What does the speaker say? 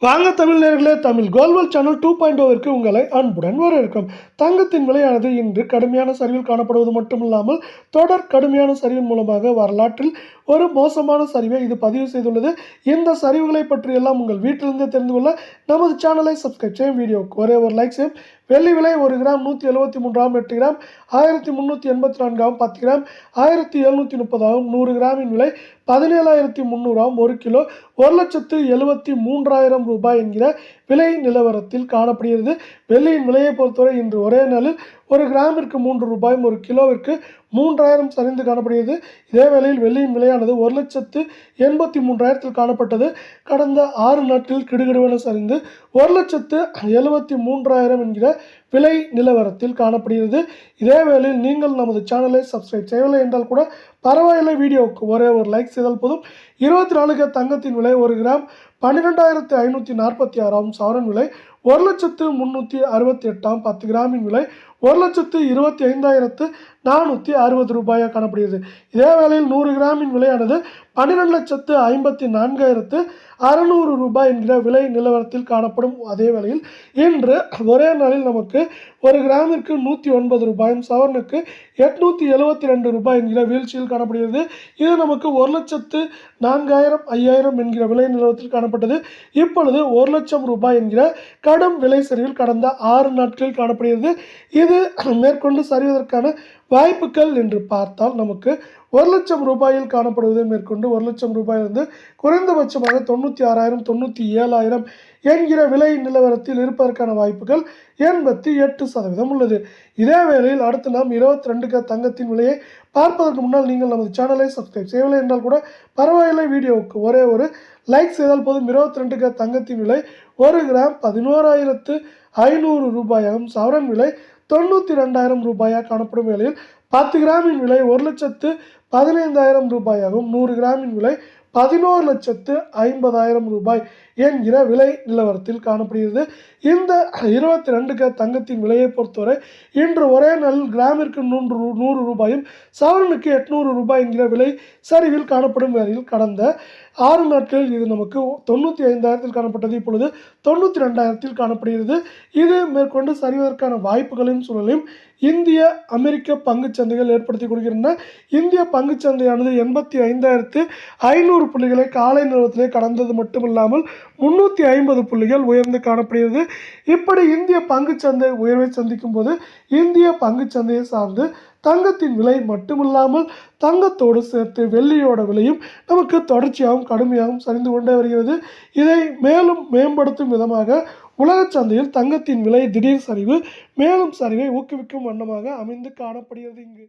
வாங்க தமிழ் நேயர்களே, தமிழ் கோல்வல் சேனல் 2.0 உங்களை அன்புடன் வரவேற்கும். தங்கத்தின் விலையானது இன்று கடுமையான சரிவில் காணப்படுவது மட்டுமில்லாமல் தொடர் கடுமையான சரிவின் மூலமாக வரலாற்றில் ஒரு மோசமான சரிவை இது பதிவு செய்துள்ளது. இந்த சரிவுகளை பற்றி எல்லாம் உங்கள் வீட்டிலிருந்தே தெரிந்து கொள்ள நமது சேனலை சப்ஸ்கிரைப் செய்யும், வீடியோவுக்கு ஒரே ஒரு லைக் செய்யும். வெள்ளி விலை 1 கிராம் 173 8 கிராம் 1384 10 கிராம் 1730 100 கிராமின் விலை 17,300 1 கிலோ 1,73,000 ரூபாய் என்கிற விலை நிலவரத்தில் காணப்படுகிறது. வெள்ளியின் விலையை பொறுத்தவரை இன்று ஒரே நாளில் 1 கிராமிற்கு 3 ரூபாயும் 1 கிலோவிற்கு 3,000 சரிந்து காணப்படுகிறது. இதே வேளையில் வெள்ளியின் விலையானது 1,83,000 காணப்பட்டது. கடந்த 6 நாட்களில் கிடுகிடுவென சரிந்து 1,73,000 என்கிற விலை நிலவரத்தில் காணப்படுகிறது. இதே வேளையில் நீங்கள் நமது சேனலை சப்ஸ்கிரைப் செய்யவில்லை என்றால் கூட பரவாயில்லை, வீடியோவுக்கு ஒரே ஒரு லைக் செய்தால் போதும். 24 தங்கத்தின் விலை 1 கிராம் 12,546 சவரன் விலை 1,368 10 கிராமின் விலை 1,25,460 ரூபாயாக காணப்படுகிறது. இதே வேளையில் 100 கிராமின் விலையானது 12,54,600 ரூபாய் என்கிற விலை நிலவரத்தில் காணப்படும். அதே வேளையில் இன்று ஒரே நாளில் நமக்கு 1 கிராமிற்கு 109 ரூபாயும் சவரனுக்கு 872 ரூபாய் என்கிற வீழ்ச்சியில் காணப்படுகிறது. இது நமக்கு 1,04,000 5,000 என்கிற விலை நிலவரத்தில் காணப்பட்டது. இப்பொழுது 1,00,000 ரூபாய் என்கிற கடும் விலை சரிவில் கடந்த 6 நாட்களில் காணப்படுகிறது. இது மேற்கொண்டு சரிவதற்கான வாய்ப்புகள் என்று பார்த்தால் நமக்கு 1,00,000 ரூபாயில் காணப்படுவது மேற்கொண்டு 1,00,000 ரூபாயிலிருந்து குறைந்தபட்சமாக 96,000 97,000 என்கிற விலை நிலவரத்தில் இருப்பதற்கான வாய்ப்புகள் 88% உள்ளது. இதே வேளையில் அடுத்து நாம் 22 தங்கத்தின் விலையை பார்ப்பதற்கு முன்னால் நீங்கள் நமது சேனலை சப்ஸ்கிரைப் செய்யவில்லை என்றால் கூட பரவாயில்லை, வீடியோவுக்கு ஒரே ஒரு லைக் செய்தால் போதும். 22 தங்கத்தின் விலை 1 கிராம் 11,500 ரூபாயாகவும் சவரன் விலை 92,000 ரூபாயாக காணப்படும் வேளையில் 10 கிராமின் விலை 1,15,000 ரூபாயாகவும் 100 கிராமின் விலை 11,50,000 ரூபாய் என்கிற விலை நிலவரத்தில் காணப்படுகிறது. இந்த 22 தங்கத்தின் விலையை பொறுத்தவரை இன்று ஒரே நாளில் கிராமிற்கு 100 ரூபாயும் சவரனுக்கு 800 ரூபாய் என்கிற விலை சரிவில் காணப்படும் வேளையில் கடந்த 6 நாட்களில் இது நமக்கு 95,000 காணப்பட்டது. இப்பொழுது 92,000 காணப்படுகிறது. இது மேற்கொண்டு சரிவதற்கான வாய்ப்புகளையும் சூழலையும் இந்திய அமெரிக்க பங்குச்சந்தைகள் ஏற்படுத்தி கொடுக்கின்றன. இந்திய பங்குச்சந்தையானது 85,500 புள்ளிகளை காலை நிலவரத்திலே கடந்தது மட்டுமில்லாமல் 350 புள்ளிகள் உயர்ந்து காணப்படுகிறது. இப்படி இந்திய பங்குச்சந்தை உயர்வை சந்திக்கும் போது இந்திய பங்குச்சந்தையை சார்ந்து தங்கத்தின் விலை மட்டுமில்லாமல் தங்கத்தோடு சேர்த்து வெள்ளியோட விலையும் நமக்கு தொடர்ச்சியாகவும் கடுமையாகவும் சரிந்து கொண்டே வருகிறது. இதை மேலும் மேம்படுத்தும் விதமாக உலக சந்தையில் தங்கத்தின் விலை திடீர் சரிவு மேலும் சரிவை ஊக்குவிக்கும் வண்ணமாக அமைந்து காணப்படுகிறது. இங்கு